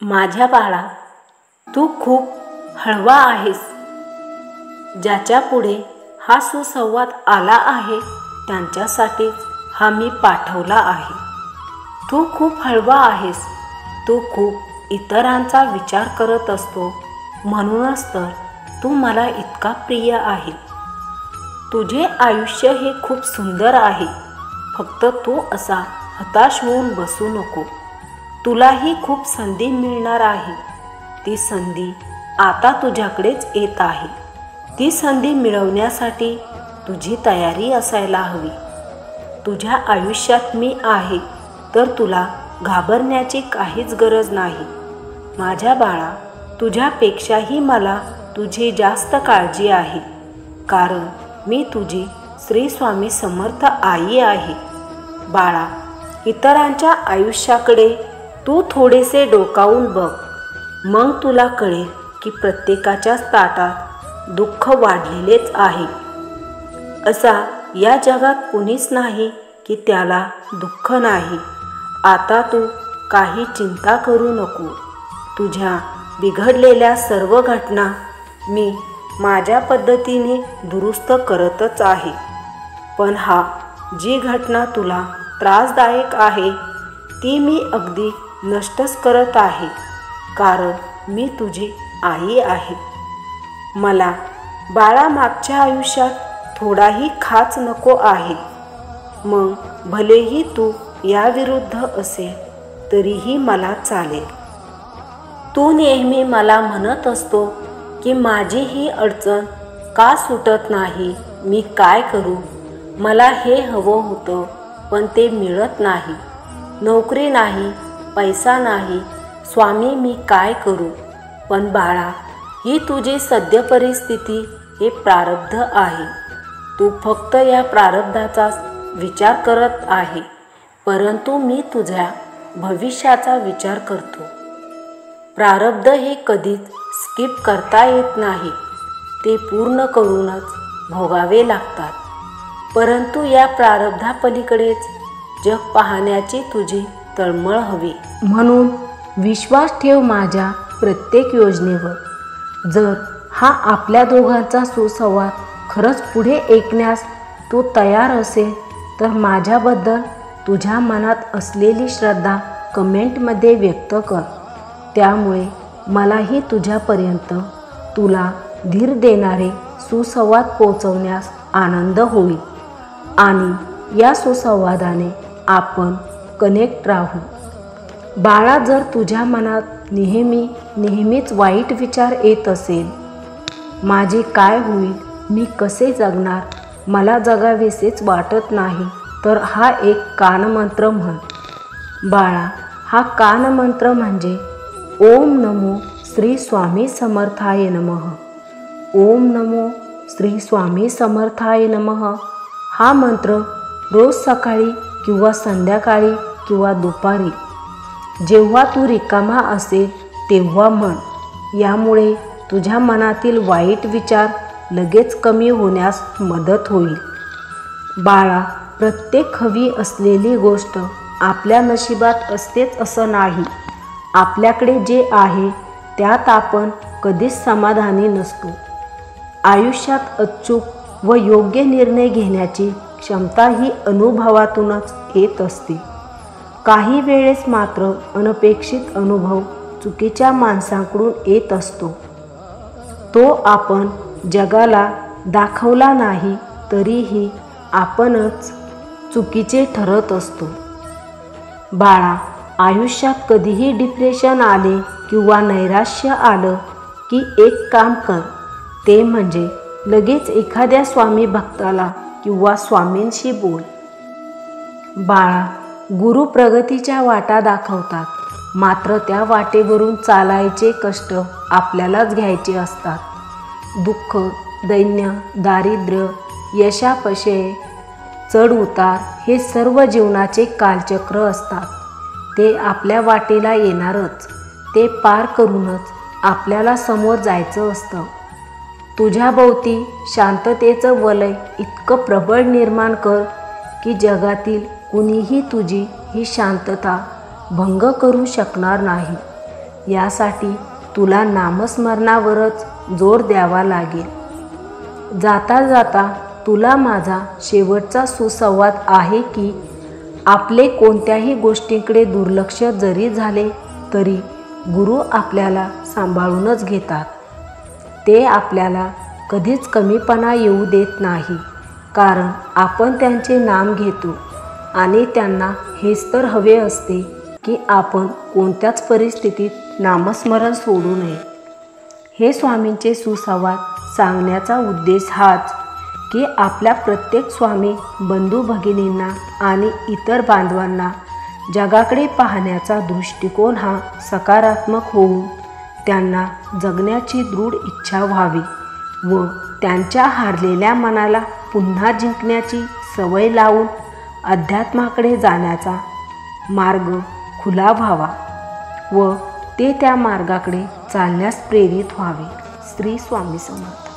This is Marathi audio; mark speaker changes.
Speaker 1: माझ्या बाळा, तू खूप हळवा आहेस. ज्याच्या पुढे हा सुसंवाद आला आहे त्यांच्यासाठीच हा मी पाठवला आहे. तू खूप हळवा आहेस. तू खूप इतरांचा विचार करत असतो, म्हणूनच तर तू मला इतका प्रिय आहे. तुझे आयुष्य हे खूप सुंदर आहे. फक्त तू असा हताश होऊन बसू नको. तुलाही खूप संधी मिळणार आहे. ती संधी आता तुझ्याकडेच येत आहे. ती संधी मिळवण्यासाठी तुझी तयारी असायला हवी. तुझ्या आयुष्यात मी आहे, तर तुला घाबरण्याची काहीच गरज नाही. माझ्या बाळा, तुझ्यापेक्षाही मला तुझी जास्त काळजी आहे, कारण मी तुझी श्री स्वामी समर्थ आई आहे. बाळा, इतरांच्या आयुष्याकडे तू थोडेसे डोकावून बघ. मग तुला कळेल की प्रत्येकाच्याच ताटात दुःख वाढलेलेच आहे. असा या जगात कुणीच नाही की त्याला दुःख नाही. आता तू काही चिंता करू नको. तुझ्या बिघडलेल्या सर्व घटना मी माझ्या पद्धतीने दुरुस्त करतच आहे. पण जी घटना तुला त्रासदायक आहे ती मी अगदी नष्टच करत आहे, कारण मी तुझी आई आहे. मला बाळा मागच्या आयुष्यात थोडाही खाच नको आहे. मग भलेही तू याविरुद्ध असेल तरीही मला चालेल. तू नेहमी मला म्हणत असतो की माझी ही अडचण का सुटत नाही, मी काय करू. मला हे हवं होतं पण ते मिळत नाही. नोकरी नाही, पैसा नाही. स्वामी, मी काय करू. पण बाळा, ही तुझी सद्य परिस्थिती हे प्रारब्ध आहे. तू फक्त या प्रारब्धाचाच विचार करत आहे, परंतु मी तुझ्या भविष्याचा विचार करतो. प्रारब्ध हे कधीच स्किप करता येत नाही. ते पूर्ण करूनच भोगावे लागतात. परंतु या प्रारब्धापलीकडेच जग पाहण्याची तुझी तळमळ हवी. म्हणून विश्वास ठेव माझ्या प्रत्येक योजनेवर. जर हा आपल्या दोघांचा सुसंवाद खरंच पुढे ऐकण्यास तू तयार असेल तर माझ्याबद्दल तुझ्या मनात असलेली श्रद्धा कमेंटमध्ये व्यक्त कर. त्यामुळे मलाही तुझ्यापर्यंत तुला धीर देणारे सुसंवाद पोचवण्यास आनंद होईल आणि या सुसंवादाने आपण कनेक्ट राहू. बाळा, जर तुझ्या मनात नेहमीच वाईट विचार येत असेल, माझे काय होईल, मी कसे जगणार, मला जगावेसेच वाटत नाही, तर हा एक कानमंत्र म्हण. बाळा, हा कानमंत्र म्हणजे ओम नमो श्री स्वामी समर्थाय नमः. ओम नमो श्री स्वामी समर्थाय नमः. हा मंत्र रोज सकाळी किंवा संध्याकाळी किंवा दुपारी जेव्हा तू रिकामा असेल तेव्हा म्हण. यामुळे तुझ्या मनातील वाईट विचार लगेच कमी होण्यास मदत होईल. बाळा, प्रत्येक हवी असलेली गोष्ट आपल्या नशिबात असतेच असं नाही. आपल्याकडे जे आहे त्यात आपण कधीच समाधानी नसतो. आयुष्यात अचूक व योग्य निर्णय घेण्याची क्षमता ही अनुभवातूनच येत असते. काही वेळेस मात्र अनपेक्षित अनुभव चुकीच्या माणसांकडून येत असतो. तो आपण जगाला दाखवला नाही तरीही आपणच चुकीचे ठरत असतो. बाळा, आयुष्यात कधीही डिप्रेशन आले किंवा नैराश्य आलं की एक काम कर, ते म्हणजे लगेच एखाद्या स्वामी भक्ताला किंवा स्वामींशी बोल. बाळा, गुरु प्रगतीच्या वाटा दाखवतात, मात्र त्या वाटेवरून चालायचे कष्ट आपल्यालाच घ्यायचे असतात. दुःख, दैन्य, दारिद्र्य, यशापयश, चढ उतार हे सर्व जीवनाचे कालचक्र असतात. ते आपल्या वाटेला येणारच. ते पार करूनच आपल्याला समोर जायचं असतं. तुझ्याभोवती शांततेचं वलय इतकं प्रबळ निर्माण कर की जगातील कुणीही तुझी ही शांतता भंग करू शकणार नाही. यासाठी तुला नामस्मरणावरच जोर द्यावा लागेल. जाता जाता तुला माझा शेवटचा सुसंवाद आहे की आपले कोणत्याही गोष्टीकडे दुर्लक्ष जरी झाले तरी गुरु आपल्याला सांभाळूनच घेतात. ते आपल्याला कधीच कमीपणा येऊ देत नाही, कारण आपण त्यांचे नाम घेतो आणि त्यांना हेच तर हवे असते की आपण कोणत्याच परिस्थितीत नामस्मरण सोडू नये. हे स्वामींचे सुसंवाद सांगण्याचा उद्देश हाच की आपल्या प्रत्येक स्वामी बंधू भगिनींना आणि इतर बांधवांना जगाकडे पाहण्याचा दृष्टिकोन हा सकारात्मक होऊन त्यांना जगण्याची दृढ इच्छा व्हावी व त्यांच्या हारलेल्या मनाला पुन्हा जिंकण्याची सवय लावून अध्यात्माकडे जाण्याचा मार्ग खुला व्हावा व ते त्या मार्गाकडे चालण्यास प्रेरित व्हावे. श्री स्वामी समर्थ.